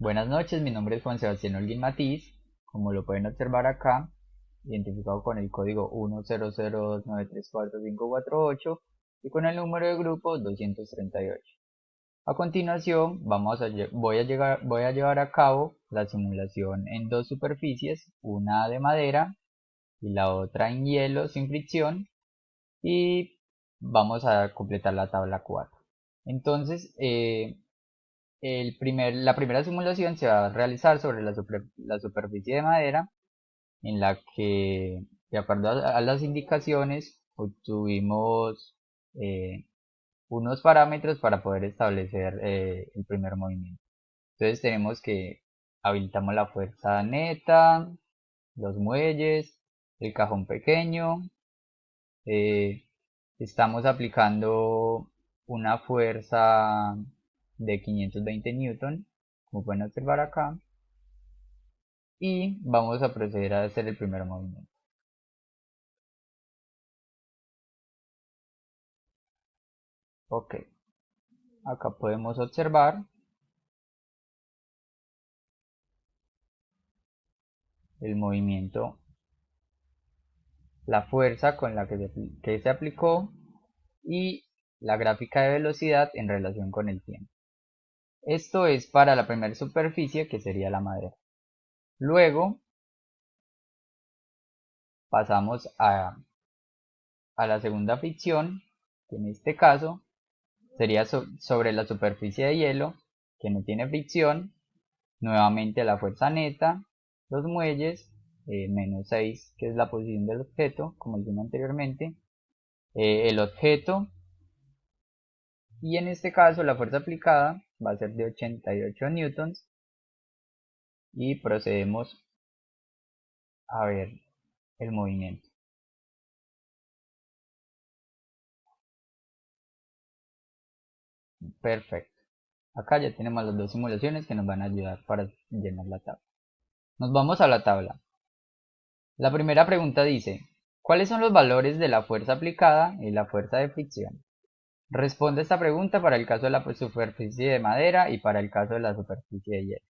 Buenas noches, mi nombre es Juan Sebastián Holguín Matiz, como lo pueden observar acá, identificado con el código 10029345548 y con el número de grupo 238. A continuación, voy a llevar a cabo la simulación en dos superficies, una de madera y la otra en hielo sin fricción, y vamos a completar la tabla 4. Entonces, la primera simulación se va a realizar sobre la superficie de madera, en la que, de acuerdo a las indicaciones, obtuvimos unos parámetros para poder establecer el primer movimiento. Entonces tenemos que habilitamos la fuerza neta, los muelles, el cajón pequeño, eh, estamos aplicando una fuerza de 520 newton, como pueden observar acá, y vamos a proceder a hacer el primer movimiento. Ok, acá podemos observar el movimiento, la fuerza con la que se aplicó y la gráfica de velocidad en relación con el tiempo. Esto es para la primera superficie, que sería la madera. Luego pasamos a la segunda fricción, que en este caso sería sobre la superficie de hielo, que no tiene fricción. Nuevamente la fuerza neta, los muelles, menos 6, que es la posición del objeto, como dijimos anteriormente, el objeto, y en este caso la fuerza aplicada va a ser de 88 newtons, y procedemos a ver el movimiento. Perfecto. Acá ya tenemos las dos simulaciones que nos van a ayudar para llenar la tabla. Nos vamos a la tabla. La primera pregunta dice, ¿cuáles son los valores de la fuerza aplicada y la fuerza de fricción? Responde esta pregunta para el caso de la superficie de madera y para el caso de la superficie de hielo.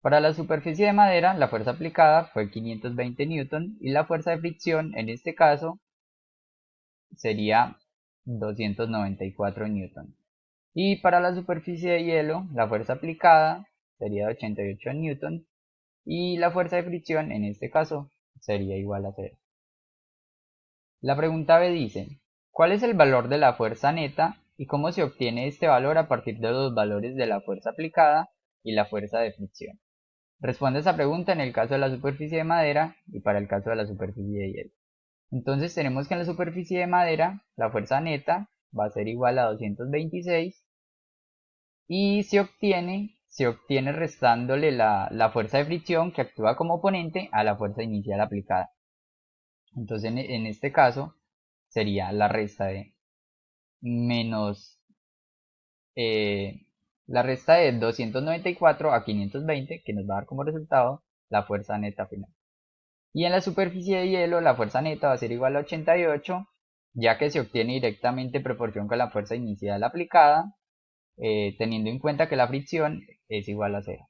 Para la superficie de madera, la fuerza aplicada fue 520 newton y la fuerza de fricción en este caso sería 294 newton. Y para la superficie de hielo, la fuerza aplicada sería de 88 newton y la fuerza de fricción en este caso sería igual a 0. La pregunta B dice, ¿cuál es el valor de la fuerza neta y cómo se obtiene este valor a partir de los valores de la fuerza aplicada y la fuerza de fricción? Responde esa pregunta en el caso de la superficie de madera y para el caso de la superficie de hielo. Entonces tenemos que en la superficie de madera la fuerza neta va a ser igual a 226 y se obtiene restándole la fuerza de fricción que actúa como oponente a la fuerza inicial aplicada. Entonces en este caso sería la resta de menos la resta de 294 a 520, que nos va a dar como resultado la fuerza neta final. Y en la superficie de hielo la fuerza neta va a ser igual a 88, ya que se obtiene directamente en proporción con la fuerza inicial aplicada, teniendo en cuenta que la fricción es igual a 0.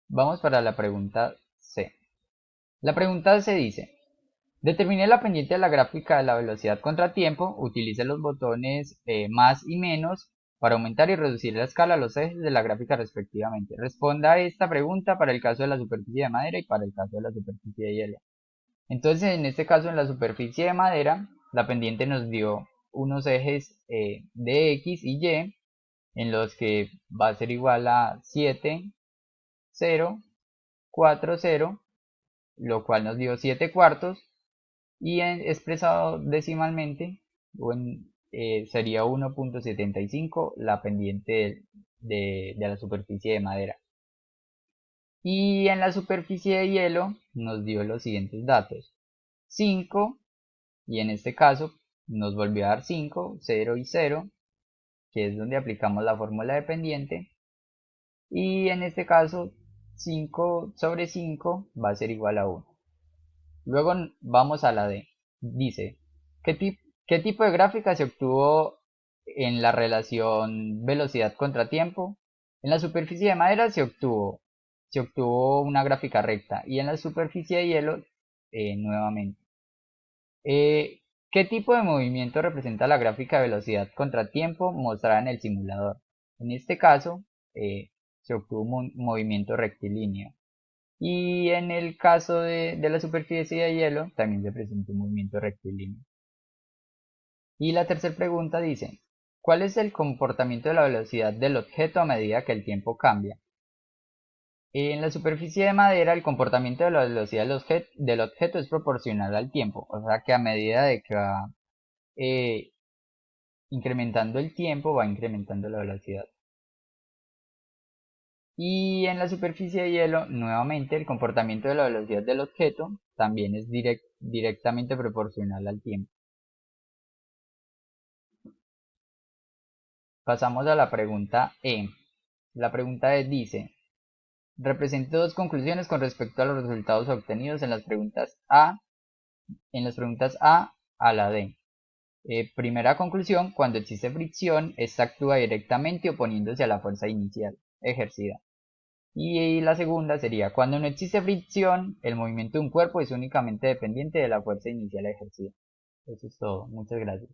Vamos para la pregunta C. La pregunta C dice, determine la pendiente de la gráfica de la velocidad contra tiempo, utilice los botones más y menos para aumentar y reducir la escala a los ejes de la gráfica respectivamente. Responda a esta pregunta para el caso de la superficie de madera y para el caso de la superficie de hielo. Entonces, en este caso, en la superficie de madera, la pendiente nos dio unos ejes de X y Y, en los que va a ser igual a 7, 0, 4, 0, lo cual nos dio 7 cuartos, y expresado decimalmente sería 1.75 la pendiente de la superficie de madera. Y en la superficie de hielo nos dio los siguientes datos: 5, y en este caso nos volvió a dar 5, 0 y 0, que es donde aplicamos la fórmula de pendiente, y en este caso 5 sobre 5 va a ser igual a 1. Luego vamos a la D. Dice, ¿qué tipo de gráfica se obtuvo en la relación velocidad contra tiempo? En la superficie de madera se obtuvo una gráfica recta y en la superficie de hielo nuevamente. ¿Qué tipo de movimiento representa la gráfica de velocidad contra tiempo mostrada en el simulador? En este caso, se obtuvo un movimiento rectilíneo. Y en el caso de la superficie de hielo, también se presenta un movimiento rectilíneo. Y la tercera pregunta dice, ¿cuál es el comportamiento de la velocidad del objeto a medida que el tiempo cambia? En la superficie de madera, el comportamiento de la velocidad del objeto es proporcional al tiempo, o sea que a medida de que va eh, incrementando el tiempo, va incrementando la velocidad. Y en la superficie de hielo, nuevamente, el comportamiento de la velocidad del objeto también es directamente proporcional al tiempo. Pasamos a la pregunta E. La pregunta E dice, represente dos conclusiones con respecto a los resultados obtenidos en las preguntas A a la D. Primera conclusión, cuando existe fricción, esta actúa directamente oponiéndose a la fuerza inicial ejercida. Y la segunda sería, cuando no existe fricción, el movimiento de un cuerpo es únicamente dependiente de la fuerza inicial ejercida. Eso es todo. Muchas gracias.